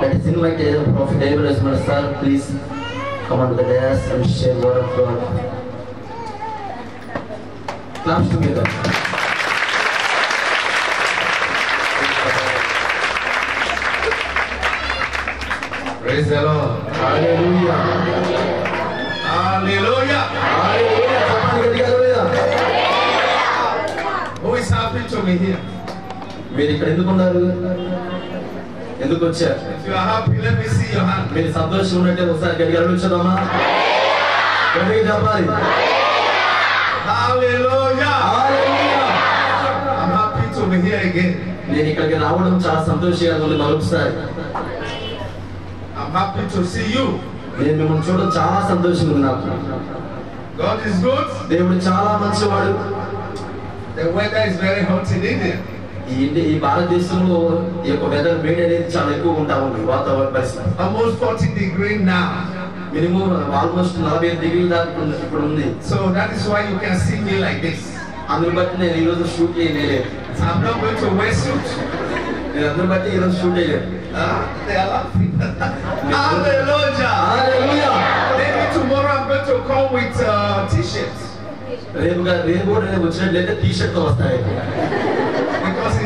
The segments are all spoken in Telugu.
Let us invite Prophet David Asmal sir, please come onto the dais and share word of God. Claps together. Praise the Lord. Hallelujah. Hallelujah. Hallelujah. Who is happy to be here? మీరు ఇక్కడ ఎందుకు ఉన్నారు? ఎందుకు వచ్చారు? If you are happy, let me see your hand. మీరు సంతోషంగా ఉన్నట్టే ఒకసారి గట్టిగా అడుగుదామా? గట్టిగా చెప్పాలి. Hallelujah. Hallelujah. I'm happy to be here again. నేను ఇక్కడికి రావడం చాలా సంతోషంగా ఉంది మరొకసారి. I'm happy to see you. నేను మిమ్మల్ని చూడడం చాలా సంతోషంగా ఉంది నాకు. God is good. దేవుడు చాలా మంచివాడు. The weather is very hot in India. ఈ భారతదేశంలో ఈ యొక్క వెదర్ వేడి అనేది చాలా ఎక్కువ ఉంటా ఉంది వాతావరణ పరిస్థితి. Almost 40 degrees now. Minimum almost 45 డిగ్రీల దాకా ఇప్పుడు ఉంది. So that is why you can see me like this. అందుని బట్టి నేను ఈరోజు షూట్ చేయలేదు. I'm not going to wear suit. నేను అందుని బట్టి ఈరోజు షూట్ చేయలేదు. They are laughing. Hallelujah. Hallelujah. Maybe tomorrow I'm going to come with t-shirts. రేపు కూడా నేను వచ్చినట్లయితే టీ షర్ట్ తో వస్తాయి. Because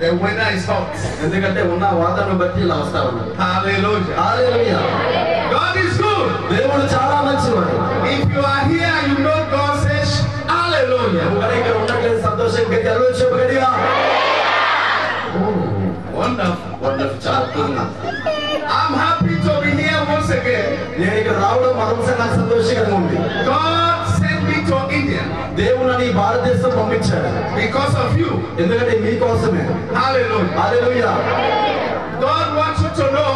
the weather is hot. ఎందుకంటే ఉన్న వాతావరణం బట్టి ఇలా వస్తా ఉన్నాను. Hallelujah. Hallelujah. God is good. దేవుడు చాలా మంచివాడు. If you are here, you know God says hallelujah. నువ్వు ఇక్కడ ఉన్నట్లయితే సంతోషంగా చెప్పగలిగా. Wonderful. వండర్ఫుల్, చాలా అద్భుతంగా. I'm happy to be here once again. నేను ఇక్కడ రావడం మరొకసారి నాకు సంతోషంగా ఉంది. God sent me to India. దేవుడు నన్ను ఈ భారతదేశం పంపించాడు. Because of you. ఎందుకంటే మీకోసమే. Hallelujah. Hallelujah. God wants you to know.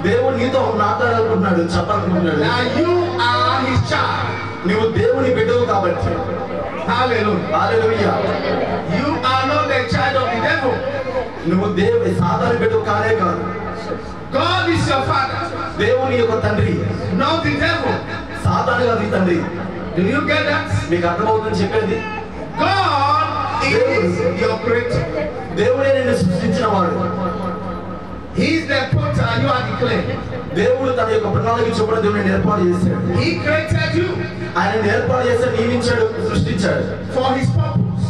దేవుడు నీతో మాట్లాడాలనుకుంటున్నాడు, చెప్పాలనుకుంటున్నాడు. Now you are His child. నువ్వు దేవుని బిడ్డవు కాబట్టి. Hallelujah. Hallelujah. You are not the child of the devil. నువ్వు దేవుని సాధారణ బిడ్డవు కానే కాదు. God is your father. దేవుని యొక్క తండ్రి. Not the devil. సాధారణంగా నీ తండ్రి. Do you get that? మీకు అర్థమవుతుందని చెప్పేది. God is your creator. దేవుడే నిన్ను సృష్టించిన వాడు. He is the potter, you are the clay. దేవుడు తన యొక్క ప్రణాళిక చొప్పున దేవుడిని ఏర్పాటు చేశాడు. He created you. ఆయన ఏర్పాటు చేశాడు, నియమించాడు, సృష్టించాడు. For His purpose.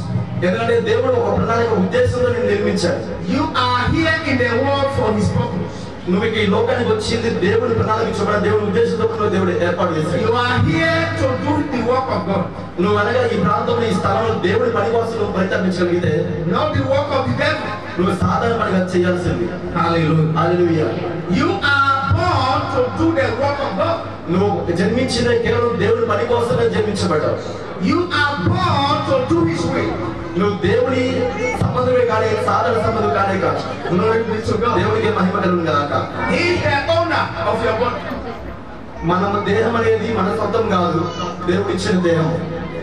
ఎందుకంటే దేవుడు ఒక ప్రణాళిక ఉద్దేశంతో నిన్ను నిర్మించాడు. You are here in the world for His purpose. నువ్వు ఈ లోకానికి వచ్చింది దేవుని ప్రణాళిక చొప్పున దేవుని ఉద్దేశంతో దేవుడు ఏర్పాటు చేశాడు. You are here to do the work of God. నువ్వు అనగా ఈ ప్రాంతంలో ఈ స్థలంలో దేవుడి పని కోసం నువ్వు పరితపించగలిగితే Not the work of the devil. నువ్వు సాధారణ పనిగా చేయాల్సింది. Hallelujah. Hallelujah. You are born to do the work of God. నువ్వు జన్మించిందే కేవలం దేవుడి పని కోసమే జన్మించబడ్డావు. You are born to do His will. నువ్వు దేవుని సంబంధమే కానీ సాధారణ సంబంధం కానే కాదు. Glory be to God. దేవుడికి మహిమ కలుగును గాక. He is the owner of your body. మన దేహం అనేది మన సొంతం కాదు, దేవుడు ఇచ్చిన దేహం.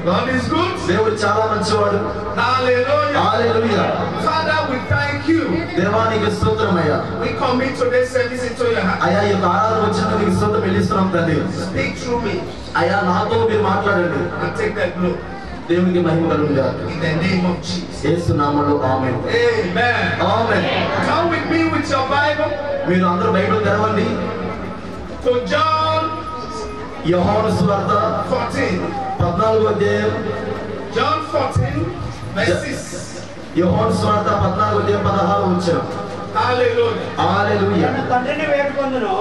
God is good. దేవుడు చాలా మంచివాడు. Hallelujah. Hallelujah. Father, we thank you. దేవానికి స్తోత్రమయ్యా. We commit today's service into your hands. అయ్యా ఈ యొక్క ఆరాధన వచ్చినందుకు నీకు స్తోత్రం చెల్లిస్తున్నాం తండ్రి. Speak through me అయ్యా నాతో మీరు మాట్లాడండి. and take that glory. దేవునికి మహిమ కలుగును గాక. In the name of Jesus. యేసు నామములో ఆమేన్. Amen. Amen. Come with me with your Bible మీరు అందరూ బైబిల్ తెరవండి. to John యోహాను సువార్త 14. 14వ అధ్యాయం. John 14 verse 6. యోహాను సువార్త 14వ అధ్యాయం 16వ వచనం. Hallelujah. హల్లెలూయా. తండ్రిని వేడుకొందును.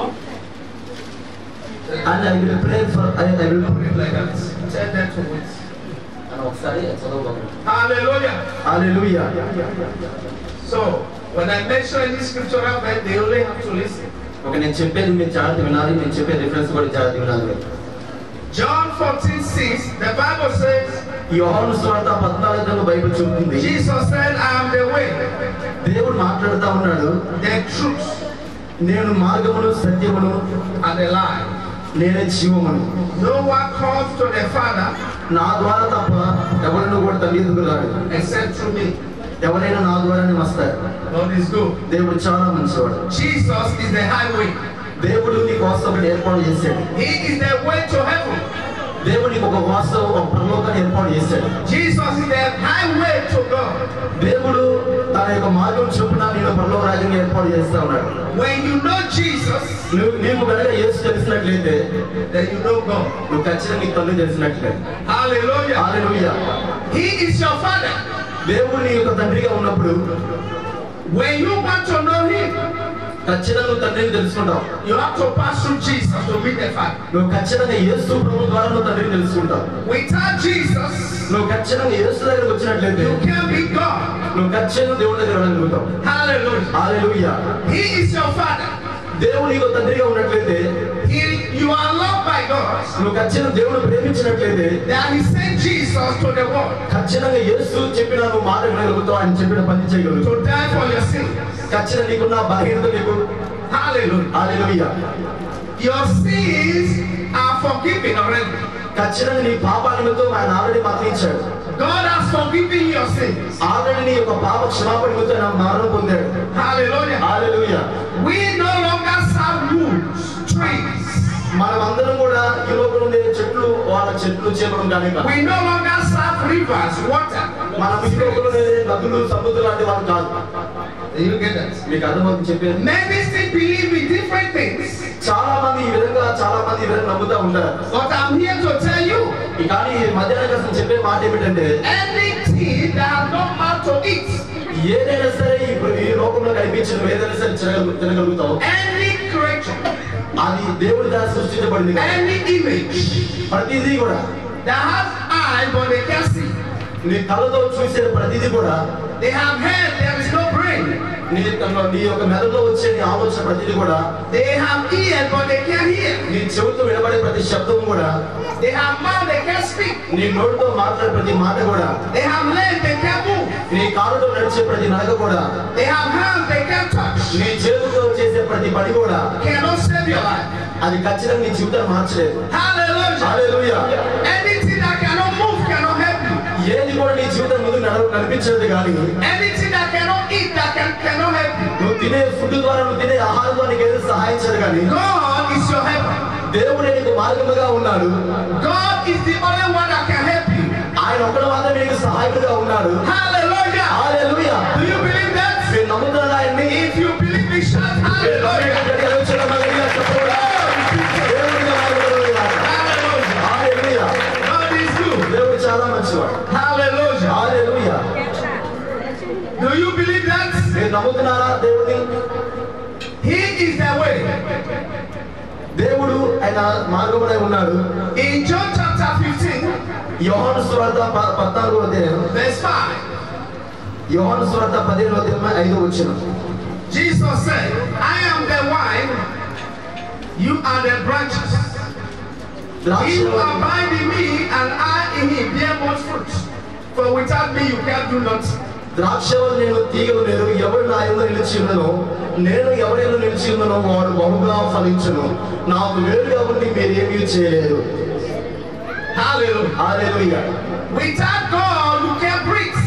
And I will pray for I will pray Like that. Tell them to wait. అని ఒకసారి చదవగలను. Hallelujah. Hallelujah. So, when I mention any scriptural verse, they only have to listen. Okay, నేను చెప్పేది మీరు జాగ్రత్త వినాలి, నేను చెప్పే రిఫరెన్స్ కూడా జాగ్రత్త వినాలి. John 14:6, the Bible says, యోహాను సువార్త 14వ బైబిల్ చెబుతుంది. Jesus said, I am the way, దేవుడు మాట్లాడుతూ ఉన్నాడు. the truth, నేను మార్గమును సత్యమును and the life. నేనే జీవమును. No one comes to the Father నా ద్వారా తప్ప ఎవరైనా కూడా తండ్రి ఎదుగు రాడు. except through me. ఎవరైనా నా ద్వారానే వస్తారు. God is good. దేవుడు చాలా మంచివాడు. Jesus is the highway. దేవుడు నీ కోసం ఒకటి ఏర్పాటు చేశాడు. He is the way to heaven. దేవునికి ఒక వాస్తవం ఒక పరలోకాన్ని ఏర్పాటు చేశాడు. Jesus is the highway to God. దేవుడు తన యొక్క మార్గం చొప్పున నేను పరలోక రాజ్యాన్ని ఏర్పాటు చేస్తా ఉన్నాడు. When you know Jesus, నీకు కనుక యేసు తెలిసినట్లయితే then you know God. నువ్వు ఖచ్చితంగా నీ తండ్రి తెలిసినట్లే. Hallelujah. Hallelujah. He is your father. దేవుడు నీ యొక్క తండ్రిగా ఉన్నప్పుడు when you want to know him, ఖచ్చితంగా నువ్వు తండ్రిని తెలుసుకుంటావు. you have to pass through Jesus to meet the Father. నువ్వు ఖచ్చితంగా యేసు ప్రభు ద్వారా నువ్వు తండ్రిని తెలుసుకుంటావు. Without Jesus, నువ్వు ఖచ్చితంగా యేసు దగ్గరికి వచ్చినట్లయితే you can't be God. నువ్వు ఖచ్చితంగా దేవుడి దగ్గర వెళ్ళగలుగుతావు. Hallelujah. Hallelujah. He is your father. దేవుడు నీకు తండ్రిగా ఉన్నట్లయితే you are loved by God. నువ్వు ఖచ్చితంగా దేవుడు ప్రేమించినట్లయితే that he sent Jesus to the world ఖచ్చితంగా యేసు చెప్పిన నువ్వు మాట వినగలుగుతావు, ఆయన చెప్పిన పని చేయగలుగుతావు. to die for your sin. ఖచ్చితంగా నీకున్న బలహీనత నీకు. Hallelujah. Hallelujah. Your sins are forgiven already. ఖచ్చితంగా నీ పాపాల నిమిత్తం ఆయన ఆల్రెడీ మరణించాడు. God has forgiven your sins. Already నీ యొక్క పాప క్షమాపణ నిమిత్తం ఆయన మరణం పొందాడు. Hallelujah. Hallelujah. We no longer serve woods, trees. మనమందరం కూడా ఈ లోపల ఉండే చెట్లు వాళ్ళ చెట్లు చేపడం కానీ we no longer serve rivers, water. మనం ఈ లోపల ఉండే నదులు సముద్రాలు లాంటి వాళ్ళు కాదు. You get that? మీకు అర్థమవుతుంది చెప్పేది. Many still believe in different things. చాలా మంది ఈ విధంగా నమ్ముతా ఉంటారు. But I'm here to tell you, కానీ మధ్యాహ్నం కోసం చెప్పే మాట ఏమిటంటే anything that has no mouth to eat, ఏదైనా సరే ఇప్పుడు ఈ లోకంలో కనిపించిన ఏదైనా సరే తినగలుగుతావు. any creature, అది దేవుడి ద్వారా సృష్టించబడింది. any image ప్రతిదీ కూడా that has eyes but they can't see, నీ కళ్ళతో చూసే ప్రతిదీ కూడా they have head, there is no brain, నీ యొక్క మెదడులో వచ్చే నీ ఆలోచన ప్రతిదీ కూడా they have ears but they can't hear, నీ చెవితో వినబడే ప్రతి శబ్దం కూడా they have mouth, they can't speak, నీ నోటితో మాట్లాడే ప్రతి మాట కూడా they have legs, they can't move, నీ కాలుతో నడిచే ప్రతి నడక కూడా they have hands, they can't touch, నీ చేతులతో చేసే ప్రతి పని కూడా cannot save your life. అది ఖచ్చితంగా నీ జీవితాన్ని మార్చలేదు. Hallelujah. Hallelujah. Anything that cannot move cannot help you. ఏది కూడా నీ జీవితం ముందు నడిపించేది కానీ Anything that cannot eat cannot help you. నువ్వు తినే ఫుడ్ ద్వారా నువ్వు తినే ఆహారం ద్వారా నీకు ఏది సహాయించదు కానీ God is your helper. దేవుడే నీకు మార్గముగా ఉన్నాడు. God is the only one that can help you. ఆయన ఒక్కడు మాత్రమే నీకు సహాయకుడిగా ఉన్నాడు. Hallelujah. Hallelujah. Do you believe that? మీరు నమ్ముతున్నారా ఆయన్ని? If you believe me, shout hallelujah. Hallelujah. God is good. దేవుడు చాలా మంచివాడు. Hallelujah. Hallelujah. Do you believe that? మీరు నమ్ముతున్నారా దేవుడిని? He is the way. దేవుడు ఆయన మార్గమునై ఉన్నాడు. In John chapter 15, యోహాను సువార్త 14వ అధ్యాయం verse 5, యోహాను సువార్త 15వ అధ్యాయం 5వ వచనం. Jesus said, I am the vine, you are the branches. He who abide in me and I in him bear much fruit. For without me you can't do nothing. ద్రాక్షవల్లి నేను తీగలు నేను ఎవరు నా యందు నిలిచి ఉన్ననో నేను ఎవరి యందు నిలిచి ఉన్ననో వాడు బహుగా ఫలించును. నాకు వేరుగా ఉండి మీరు ఏమీ చేయలేరు. Hallelujah. Hallelujah. Without God you can't breathe.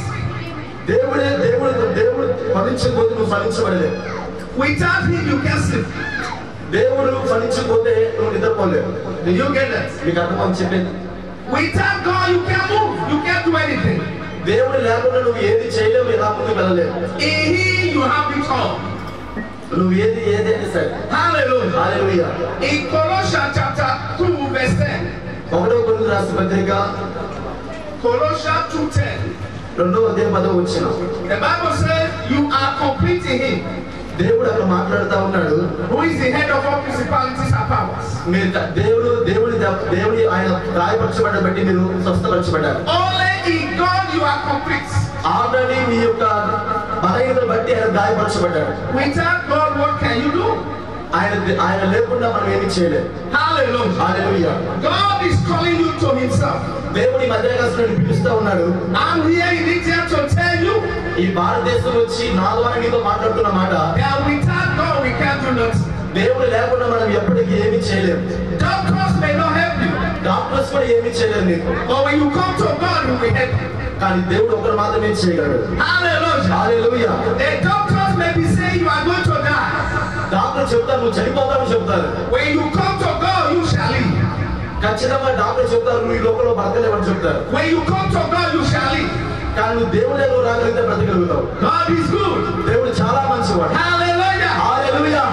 దేవుడు ఫలించకపోతే నువ్వు ఫలించబడలేవు. Without him you can't sleep. దేవుడు ఫలించకపోతే నువ్వు నిద్రపోలేవు. Do you get that? మీకు అర్థమని చెప్పేది. Without God you can't move. You can't do anything. దేవుడు లేకుండా నువ్వు ఏది చేయలేవు, ఎలా ముందుకు వెళ్ళలేవు. In him you have it all. నువ్వు ఏదైనా సరే. Hallelujah. Hallelujah. In Colossians chapter 2 verse 10. 1వ కొరింథీ రాసిన పత్రిక Colossians 2:10. 2వ అధ్యాయం 10వ వచనం. The Bible says you are complete in him. దేవుడు అక్కడ మాట్లాడుతూ ఉన్నాడు. Who is the head of all principalities and powers? మీరు దేవుడి ఆయన గాయపరచబడ్డ బట్టి మీరు స్వస్థపరచబడ్డారు. Only in God you are complete. Already మీ యొక్క బలహీనతను బట్టి ఆయన గాయపరచబడ్డాడు. Without God what can you do? ఆయన లేకుండా మనం ఏమీ చేయలేము. Hallelujah. Hallelujah. God is calling you to himself. దేవుడి మధ్యాకాశంలో పిలుస్తూ ఉన్నాడు. I'm here in India to tell you ఈ భారతదేశం వచ్చి నా ద్వారా నీతో మాట్లాడుతున్న మాట that without God we can't do nothing. దేవుడు లేకుండా మనం ఎప్పటికీ ఏమీ చేయలేము. Doctors may not help you. Doctors కూడా ఏమీ చేయలేరు నీకు. But when you come to God he will help you. కానీ దేవుడు ఒకరు మాత్రమే చేయగలడు. Hallelujah. Hallelujah. The doctors may be saying you are going to die. Doctor చెప్తారు నువ్వు చనిపోతావు చెప్తారు. When you come to God you shall live. ఖచ్చితంగా డాక్టర్ చెప్తారు నువ్వు ఈ లోకంలో బ్రతకలేవని చెప్తారు. When you come to God, you shall live. కానీ నువ్వు దేవుడే నువ్వు రాగలిగితే బ్రతకగలుగుతావు. God is good. దేవుడు చాలా మంచివాడు. Hallelujah. Hallelujah.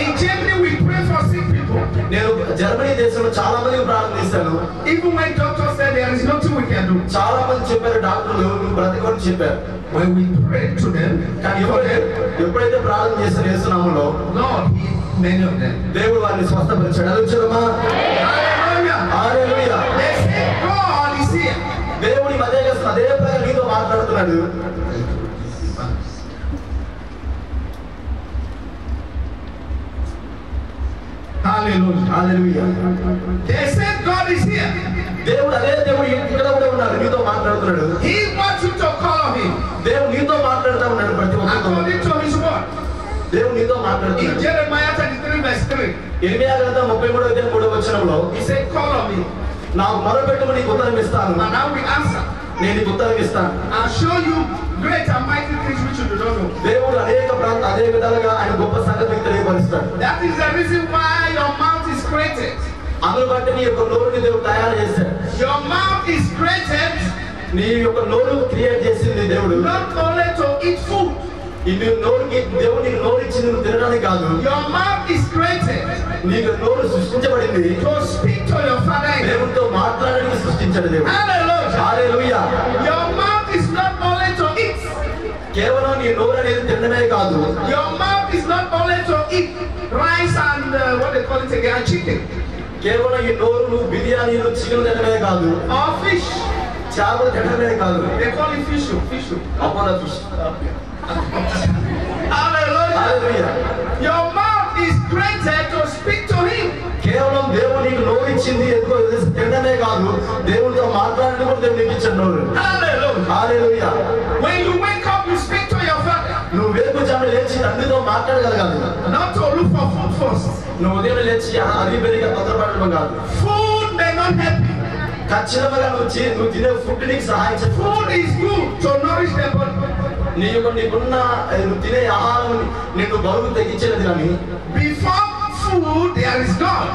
In Germany, we pray for sick people. నేను జర్మనీ దేశంలో చాలా మందికి ప్రార్థన చేశాను. Even when doctors said there is nothing we can do. చాలా మంది చెప్పారు డాక్టర్లు నువ్వు బ్రతకని చెప్పారు. When we pray to them, కానీ ఎప్పుడైతే ప్రార్థన చేసిన యేసునామములో Lord healed many of them. దేవుడు వారిని స్వస్థపరిచాడు. అలుచరమా. Hallelujah. Hallelujah. They say God is here. దేవుడి అదే ప్రకారం నీతో మాట్లాడుతున్నాడు. Hallelujah. Hallelujah. They said God is here. దేవుడు అదే దేవుడు ఇక్కడ కూడా ఉన్నాడు నీతో మాట్లాడుతున్నాడు. He wants you to call on him. దేవుడు నీతో మాట్లాడుతూ ఉన్నాడు ప్రతి ఒక్కరితో. According to his word. దేవుడు నీతో In మాట్లాడుతున్నాడు. Jeremiah 33 verse 3. ఇర్మియా గ్రంథం 33వ వచనంలో He said call on me. నాకు మొరపెట్టుము నీకు ఉత్తరం ఇస్తాను. And now we answer. నేను నీకు ఉత్తరం ఇస్తాను. I'll show you great and mighty things which you do not know. దేవుడు అదే విధాలుగా ఆయన గొప్ప సంగతి తెలియపరుస్తాడు. That is the reason why your mouth is created. అందును బట్టి నీ యొక్క నోరుని దేవుడు తయారు చేశాడు. Your mouth is created నీ యొక్క నోరు క్రియేట్ చేసింది దేవుడు. not only to eat food. ఇది నోరుకి దేవుడు నీకు నోరు ఇచ్చింది నువ్వు తినడానికి కాదు. Your mouth is created నీకు నోరు సృష్టించబడింది to speak to your Father. దేవుడితో మాట్లాడడానికి సృష్టించాడు దేవుడు. Hallelujah. Hallelujah. Your mouth is not only to eat. కేవలం నీ నోరు అనేది తినడమే కాదు. Your mouth is not only to eat rice and what they call it again, chicken. కేవలం ఈ నోరు నువ్వు బిర్యానీలు చికెన్ తినడమే కాదు. Or fish. చేపలు తినడమే కాదు. They call it fish. Apollo fish. Hallelujah. Hallelujah. Your mouth is created to speak to him. కేవలం దేవుడు నీకు నోరు ఇచ్చింది ఎందుకో తినడమే కాదు దేవుడితో మాట్లాడడం కూడా దేవుడు నీకు ఇచ్చిన నోరు. Hallelujah. Hallelujah. When you wake up, you speak to your Father. నువ్వు వేకుజామున లేచి తండ్రితో మాట్లాడగలగాలి. Not to look for food first. నువ్వు ఉదయం లేచి అది పెరిగా తొందరపడడం కాదు. Food may not help you. ఖచ్చితంగా నువ్వు తినే ఫుడ్ నీకు సహాయం చేస్తుంది. Food is good to nourish the body. నీకున్న నువ్వు తినే ఆహారం నిన్ను బరువు తగ్గించేది. కానీ Before food, there is God.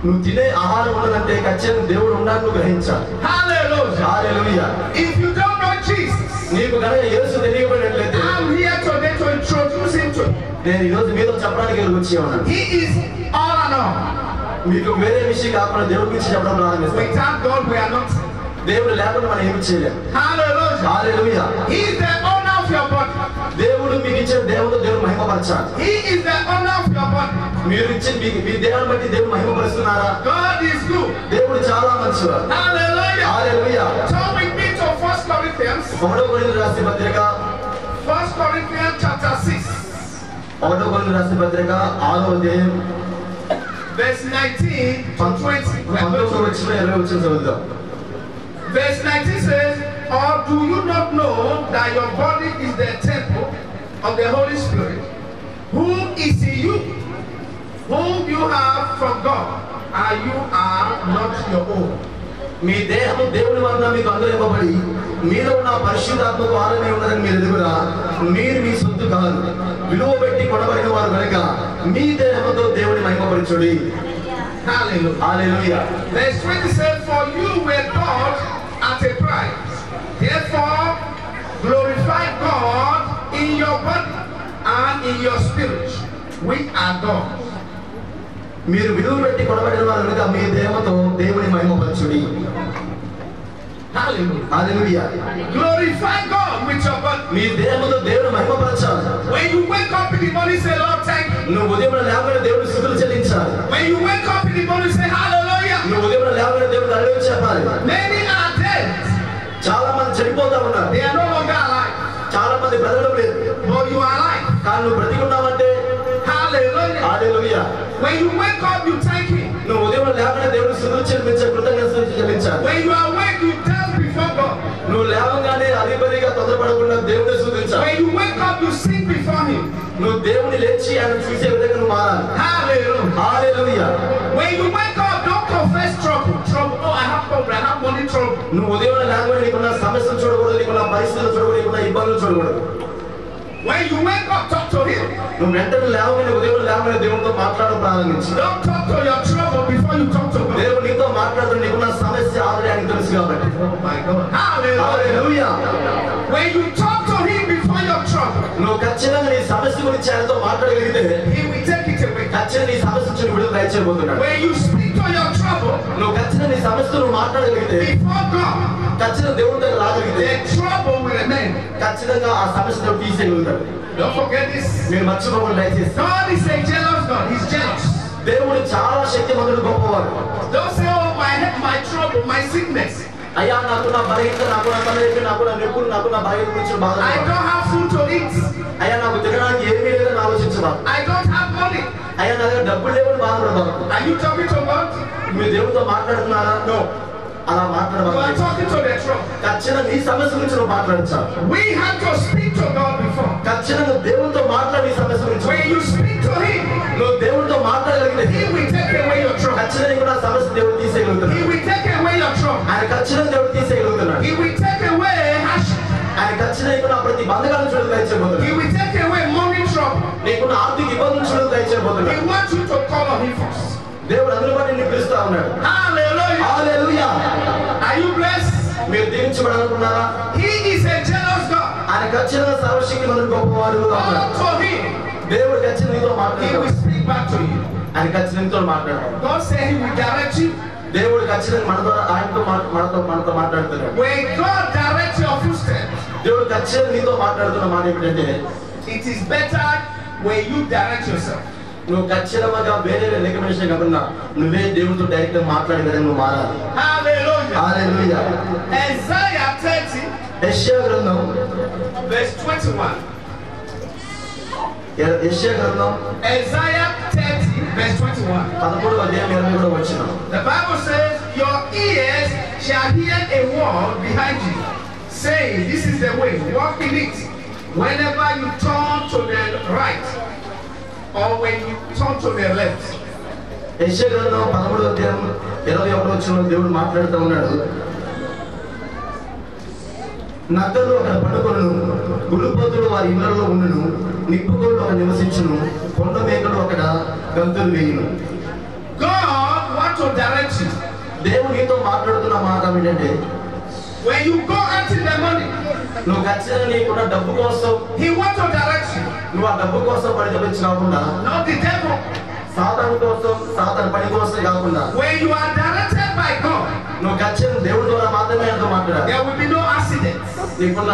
నువ్వు తినే ఆహారం ఉన్నదంటే ఖచ్చితంగా దేవుడు ఉన్నాడు నువ్వు గ్రహించాలి. Hallelujah. Hallelujah. If you don't know Jesus, నీకు కనుక యేసు తెలియబడినట్లయితే I'm here today to introduce him to you. నేను ఈరోజు మీతో చెప్పడానికి వచ్చి ఉన్నాను. He is all and all. మీకు వేరే విషయం కాకుండా దేవుడి గురించి చెప్పడం ప్రారంభిస్తాం. Without God, we are not. దేవుడు లేకుండా మనం ఏమి చేయలేము. Hallelujah. Hallelujah. He is the owner of your body. దేవుడు మీకు ఇచ్చిన దేవుడు మహిమపరచాలి. He is the owner of your body. మీరు ఇచ్చిన మీ దేవుని బట్టి దేవుడు మహిమపరుస్తున్నారా? God is good. దేవుడు చాలా మంచివాడు. Hallelujah. Hallelujah. Turn with me to 1 Corinthians. 1 కొరింథీయులకు రాసిన పత్రిక 1 Corinthians chapter 6. 1 కొరింథీయులకు రాసిన పత్రిక 6వ అధ్యాయం Verse 19 to 20. 19 వచ్చిన 20 వచ్చిన చదువుదాం. Verse 19 says, or do you not know that your body is the temple of the Holy Spirit, who is in you, whom you have from God, and you are not your own? మీ దేహము దేవుని వలన మీకు అనుగ్రహింపబడి మీలో ఉన్న పరిశుద్ధాత్మకు ఆలయమై ఉన్నదని మీరు ఎరుగురా. మీరు మీ సొత్తు కాదు, విలువ పెట్టి కొనబడిన వారు కనుక మీ దేహముతో దేవుని మహిమపరచుడి. Hallelujah. Hallelujah. Verse 20 says, for you were bought at a price. Therefore, glorify God in your body and in your spirit, which are God's. మీరు విలువ పెట్టి కొనబడిన వారు కనుక మీ దేహముతో దేవుని మహిమపరచుడి. Hallelujah. Hallelujah. Glorify God with your body. మీ దేహముతో దేవుని మహిమపరచాలి. When you wake up in the morning, say, Lord, thank you. నువ్వు ఉదయం లేవగానే దేవుని స్తుతులు చెల్లించాలి. When you wake up in the morning, say, hallelujah. నువ్వు ఉదయం లేవగానే దేవుని హల్లెలూయా చెప్పాలి. Many are dead. చాలా మంది చనిపోతా ఉన్నారు. They are no longer alive. చాలా మంది బ్రతకడం లేదు. But you are alive. కానీ నువ్వు బ్రతికున్నావంటే Hallelujah. Hallelujah. When you wake up, you thank him. నువ్వు ఉదయం లేవగానే దేవుని స్తుతులు చెల్లించాలి, కృతజ్ఞతలు చెల్లించాలి. When you are awake, you dance before God. నువ్వు లేవగానే అధిపతిగా తొందరపడకుండా దేవుని స్తుతించాలి. When you wake up, you sing before him. నువ్వు దేవుని లేచి ఆయన చూసే విధంగా నువ్వు మారాలి. Hallelujah. Hallelujah. When you wake up, don't confess trouble. Trouble. Oh, I have problem. I have money trouble. నువ్వు ఉదయం లేవగానే నీకున్న సమస్యలు చూడకూడదు, నీకున్న పరిస్థితులు చూడకూడదు, నీకున్న ఇబ్బందులు చూడకూడదు. When you wake up, talk to him. నువ్వు వెంటనే లేవగానే ఉదయం లేవగానే దేవునితో మాట్లాడడం ప్రారంభించు. Don't talk to your trouble before you talk to God. దేవుడు నీ మాట్లాడుతున్న నీకున్న సమస్య ఆల్రెడీ ఆయనకు తెలుసు కాబట్టి. Oh my God. Hallelujah. When you talk to him before your trouble, నువ్వు ఖచ్చితంగా నీ సమస్య గురించి ఆయనతో మాట్లాడగలిగితే he will take it away. ఖచ్చితంగా నీ సమస్య నుంచి విడుదల దయచేయబోతున్నాడు. When you speak to your trouble, నువ్వు ఖచ్చితంగా నీ సమస్యను నువ్వు మాట్లాడగలిగితే before God, ఖచ్చితంగా దేవుడి దగ్గర రాగలిగితే the trouble will remain. ఖచ్చితంగా ఆ సమస్యను తీసేయగలుగుతాడు. Don't forget this. మీరు మర్చిపోకుండా దయచేసి. God is a jealous God. He's jealous. దేవుడు చాలా శక్తిమంతుడు, గొప్పవాడు. Don't say, oh my trouble, my sickness. అయ్యా నాకు నా బలహీనత, నాకు నా తలనొప్పి, నాకు నా నొప్పులు, నాకు నా బలహీనత గురించి బాధ. I don't have food to eat. అయ్యా నాకు తినడానికి ఏమీ లేదని ఆలోచించబాకు. I don't have money. అయ్యా నా దగ్గర డబ్బులు లేవని బాధపడబాకు. Are you talking to God? మీరు దేవుడితో మాట్లాడుతున్నారా? No. అలా You are మాట్లాడబాకు. talking to the trouble. ఖచ్చితంగా నీ సమస్య గురించి నువ్వు మాట్లాడించాలి. We have to speak to God before. ఖచ్చితంగా దేవుడితో మాట్లాడి సమస్య గురించి. When you speak to him, నువ్వు దేవుడితో మాట్లాడగలిగితే he will take away your trouble. ఖచ్చితంగా కూడా సమస్య దేవుడు He తీసేయగలుగుతున్నాడు. will take away your trouble. ఆయన ఖచ్చితంగా దేవుడు తీసేయగలుగుతున్నాడు. He will take away hardship. ఆయన ఖచ్చితంగా కూడా ప్రతి బంధకాలను చూడలు He దయచేయబోతున్నాడు. will take away money trouble. నీకున్న ఆర్థిక ఇబ్బందులు చూడలు He దయచేయబోతున్నాడు. wants you to call on him first. దేవుడు అందులో బట్టి నిన్ను పిలుస్తా ఉన్నాడు. Hallelujah. Hallelujah. Are you blessed? మీరు దీవించబడాలనుకున్నారా? He is a jealous God. ఆయన ఖచ్చితంగా సర్వశక్తిమంతుడు, గొప్పవాడు ఉన్నాడు. Call to him. దేవుడు ఖచ్చితంగా నీతో He మాట్లాడతాడు. will speak back to you. ఆయన ఖచ్చితంగా నీతో మాట్లాడతాడు. God said he will direct you. దేవుడు ఖచ్చితంగా మన ద్వారా మనతో మాట్లాడుతున్నాడు. When God directs your footsteps, దేవుడు ఖచ్చితంగా నీతో మాట్లాడుతున్న మాట ఏమిటంటే, it is better when you direct yourself. నువ్వు ఖచ్చితంగా వేరే రికమెండేషన్ కాకుండా నువ్వే దేవుడితో డైరెక్ట్ గా మాట్లాడే విధంగా నువ్వు మారాలి. Hallelujah. హల్లెలూయా. Isaiah 30, యెషయా గ్రంథం verse 21. యెషయా గ్రంథం Isaiah 30, verse 21. 13వ అధ్యాయం 20వ వచనం. The Bible says, your ears shall hear a word behind you, saying, this is the way, walk in it. Whenever you turn to the right, or when you turn to the left. యెషయా గ్రంథం 13వ అధ్యాయం 21వ వచనంలో దేవుడు మాట్లాడుతూ ఉన్నాడు. నక్కలు అక్కడ పడుకొనును, గులుపతులు వారి ఇళ్లలో ఉండును, నిప్పుకోళ్ళు అక్కడ నివసించును, కొండ మేకలు అక్కడ గంతులు వేయును. God wants to direct you. దేవుడు నీతో మాట్లాడుతున్న మాట ఏంటంటే, When you go out in the morning, నువ్వు ఖచ్చితంగా నీకున్న డబ్బు కోసం he wants to direct you. నువ్వు ఆ డబ్బు కోసం పని తప్పించి కాకుండా, Not the devil. సాతాను కోసం, సాతాను పని కోసం కాకుండా, When you are directed by God, నువ్వు ఖచ్చితంగా దేవుడి ద్వారా మాత్రమే ఎంతో మాట్లాడాలి. there will be no accidents. నీకున్న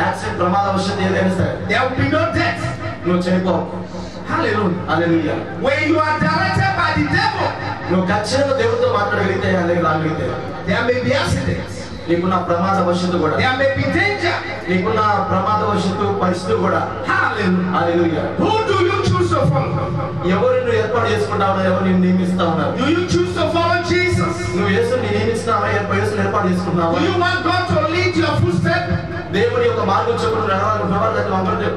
యాక్సిడెంట్, ప్రమాదవశాత్తు ఏదైనా సరే There will be no death. నువ్వు చనిపోవు. Hallelujah. Hallelujah. When you are directed by the devil, నువ్వు ఖచ్చితంగా దేవుడితో మాట్లాడగలిగితే, ఆయన దగ్గర రాగలిగితే there may be accidents. నీకున్న ప్రమాద భవిష్యత్తు కూడా, There may be danger. నీకున్న ప్రమాద భవిష్యత్తు పరిస్థితులు కూడా. Hallelujah. Hallelujah. Who do you choose to follow? ఎవరు నువ్వు ఏర్పాటు చేసుకుంటా ఉన్నావు? ఎవరు నిన్ను నియమిస్తా ఉన్నారు? Do you choose to follow Jesus? నువ్వు యేసుని నియమిస్తున్నావా? యేసుని ఏర్పాటు చేసుకున్నావా? Do you want God to lead your footsteps? దేవుని యొక్క మార్గం చెప్పులు నడవాలనుకున్నావా?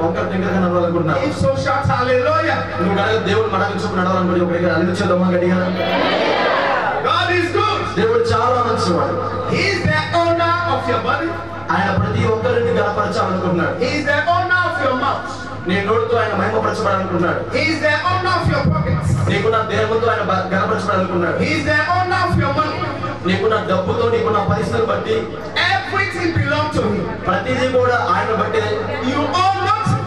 వంకర టింకరగా నడవాలనుకుంటున్నావా? If so, shout hallelujah. నువ్వు కనుక దేవుని మార్గం చెప్పులు నడవాలనుకుంటే ఒకటిగా అనిపించేద్దామా గట్టిగా? God is good. దేవుడు చాలా మంచివాడు. He is the owner of your body. ఆయన ప్రతి ఒక్కరిని గణపరచాలనుకుంటున్నాడు. He is the owner of your mouth. నీ నోటితో ఆయన మహిమపరచబడాలనుకుంటున్నాడు. He is the owner of your pockets. నీకున్న దేహంతో ఆయన గణపరచబడాలనుకుంటున్నాడు. He is the owner of your money. నీకున్న డబ్బుతో, నీకున్న పరిస్థితులు బట్టి Everything belongs to him. ప్రతిదీ కూడా ఆయన బట్టే. You own nothing.